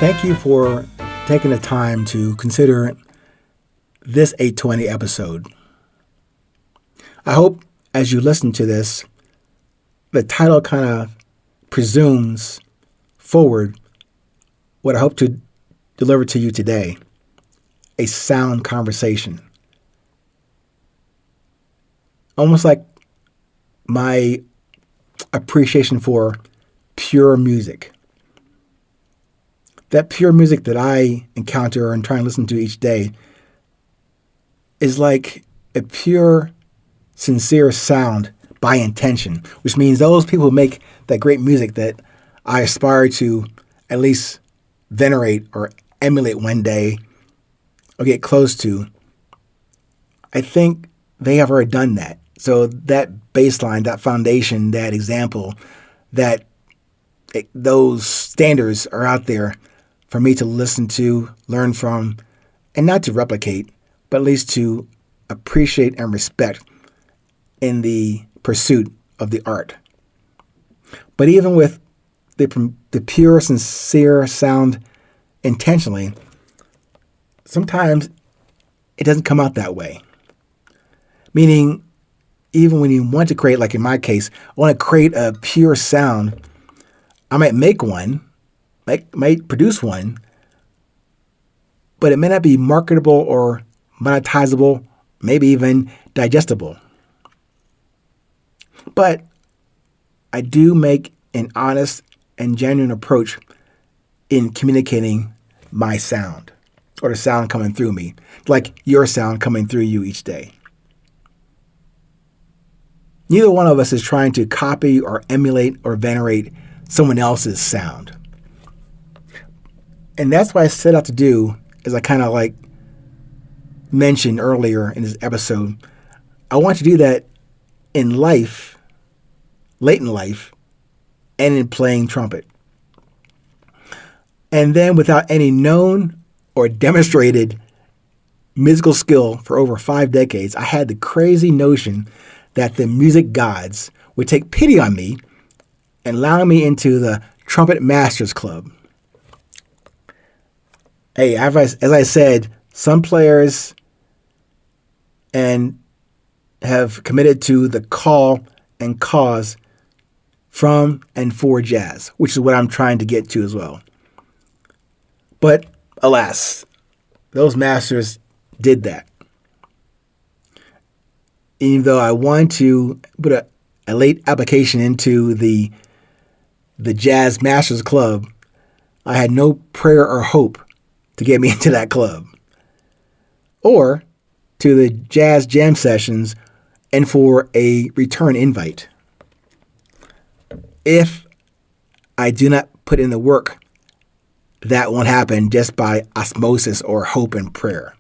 Thank you for taking the time to consider this 820 episode. I hope as you listen to this, the title kind of presumes forward what I hope to deliver to you today, a sound conversation. Almost like my appreciation for pure music. That pure music that I encounter and try and listen to each day is like a pure, sincere sound by intention, which means those people who make that great music that I aspire to at least venerate or emulate one day or get close to, I think they have already done that. So that baseline, that foundation, that example, those standards are out there for me to listen to, learn from, and not to replicate, but at least to appreciate and respect in the pursuit of the art. But even with the pure, sincere sound intentionally, sometimes it doesn't come out that way. Meaning, even when you want to create, like in my case, I want to create a pure sound, I might make one, might produce one, but it may not be marketable or monetizable, maybe even digestible. But I do make an honest and genuine approach in communicating my sound, or the sound coming through me, like your sound coming through you each day. Neither one of us is trying to copy or emulate or venerate someone else's sound. And that's what I set out to do, as I kind of like mentioned earlier in this episode. I want to do that in life, late in life, and in playing trumpet. And then without any known or demonstrated musical skill for over 5 decades, I had the crazy notion that the music gods would take pity on me and allow me into the Trumpet Masters Club. Hey, as I said, some players and have committed to the call and cause from and for jazz, which is what I'm trying to get to as well. But alas, those masters did that. Even though I wanted to put a late application into the Jazz Masters Club, I had no prayer or hope to get me into that club, or to the Jazz Jam Sessions and for a return invite. If I do not put in the work, that won't happen just by osmosis or hope and prayer.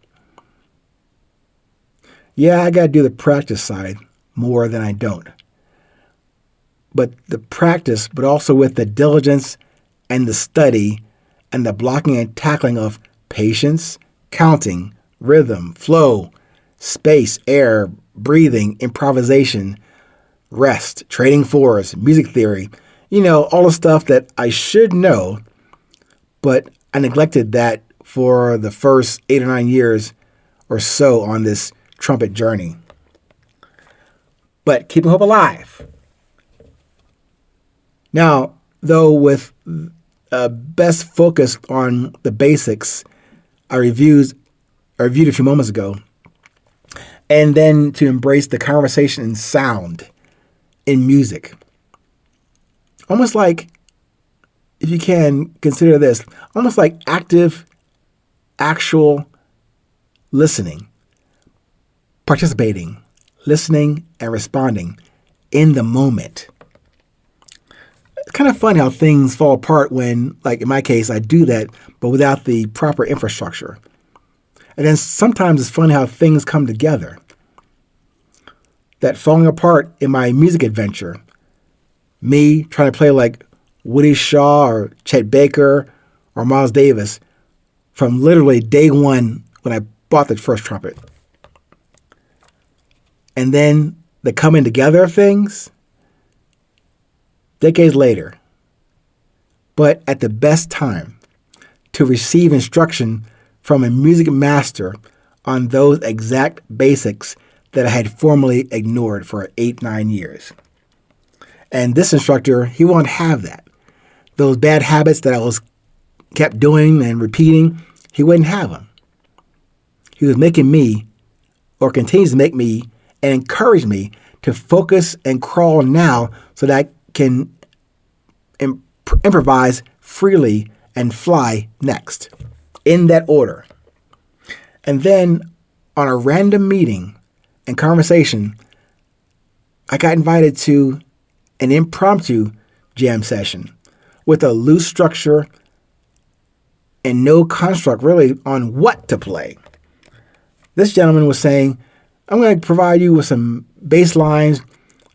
Yeah, I got to do the practice side more than I don't. But the practice, but also with the diligence and the study and the blocking and tackling of patience, counting, rhythm, flow, space, air, breathing, improvisation, rest, trading fours, music theory, all the stuff that I should know, but I neglected that for the first 8 or 9 years or so on this trumpet journey. But keeping hope alive. Now, though, with best focus on the basics, I reviewed a few moments ago, and then to embrace the conversation and sound in music. Almost like, if you can consider this, almost like active, actual listening, participating, listening, and responding in the moment. It's kind of funny how things fall apart when, like in my case, I do that, but without the proper infrastructure. And then sometimes it's funny how things come together. That falling apart in my music adventure, me trying to play like Woody Shaw or Chet Baker or Miles Davis from literally day one when I bought the first trumpet. And then the coming together of things, decades later, but at the best time, to receive instruction from a music master on those exact basics that I had formerly ignored for 8-9 years. And this instructor, he won't have that. Those bad habits that I was kept doing and repeating, he wouldn't have them. He was making me, or continues to make me, and encourage me to focus and crawl now so that I can improvise freely and fly next, in that order. And then on a random meeting and conversation, I got invited to an impromptu jam session with a loose structure and no construct really on what to play. This gentleman was saying, I'm going to provide you with some bass lines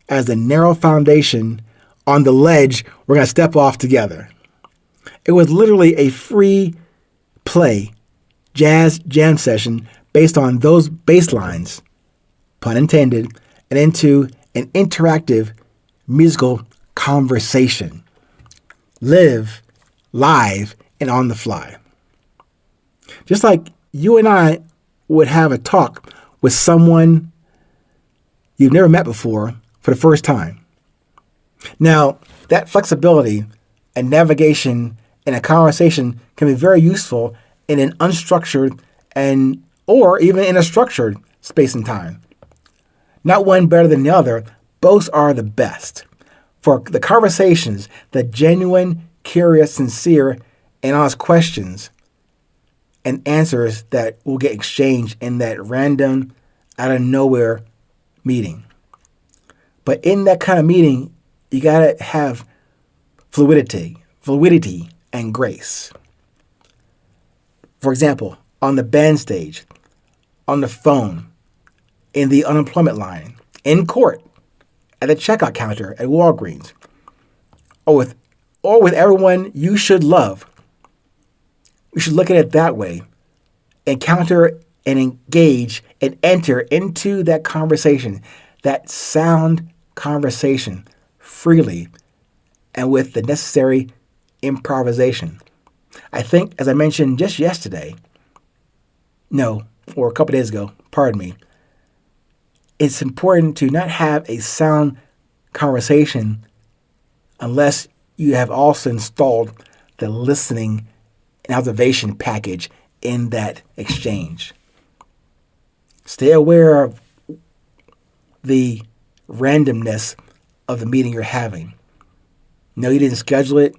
as the narrow foundation on the ledge we're going to step off together. It was literally a free play jazz jam session based on those bass lines, pun intended, and into an interactive musical conversation. Live, live, and on the fly. Just like you and I would have a talk with someone you've never met before for the first time. Now, that flexibility and navigation in a conversation can be very useful in an unstructured or even in a structured space and time. Not one better than the other, both are the best. For the conversations, the genuine, curious, sincere, and honest questions and answers that will get exchanged in that random, out of nowhere meeting. But in that kind of meeting, you gotta have fluidity and grace. For example, on the band stage, on the phone, in the unemployment line, in court, at the checkout counter at Walgreens, or with everyone you should love. You should look at it that way. Encounter and engage and enter into that conversation, that sound conversation, freely and with the necessary improvisation. I think, as I mentioned just yesterday, or a couple days ago, pardon me, it's important to not have a sound conversation unless you have also installed the listening and observation package in that exchange. Stay aware of the randomness of the meeting you're having. No, you didn't schedule it.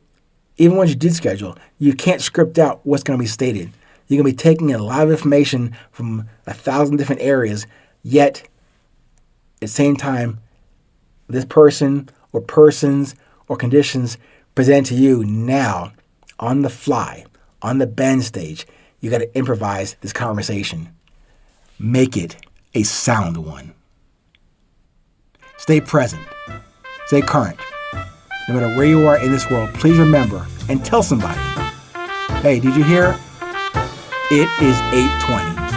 Even once you did schedule, you can't script out what's going to be stated. You're going to be taking in a lot of information from 1,000 different areas, yet at the same time, this person or persons or conditions present to you now on the fly, on the band stage. You got to improvise this conversation. Make it a sound one. Stay present. Stay current. No matter where you are in this world, please remember and tell somebody, hey, did you hear? It is 8:20.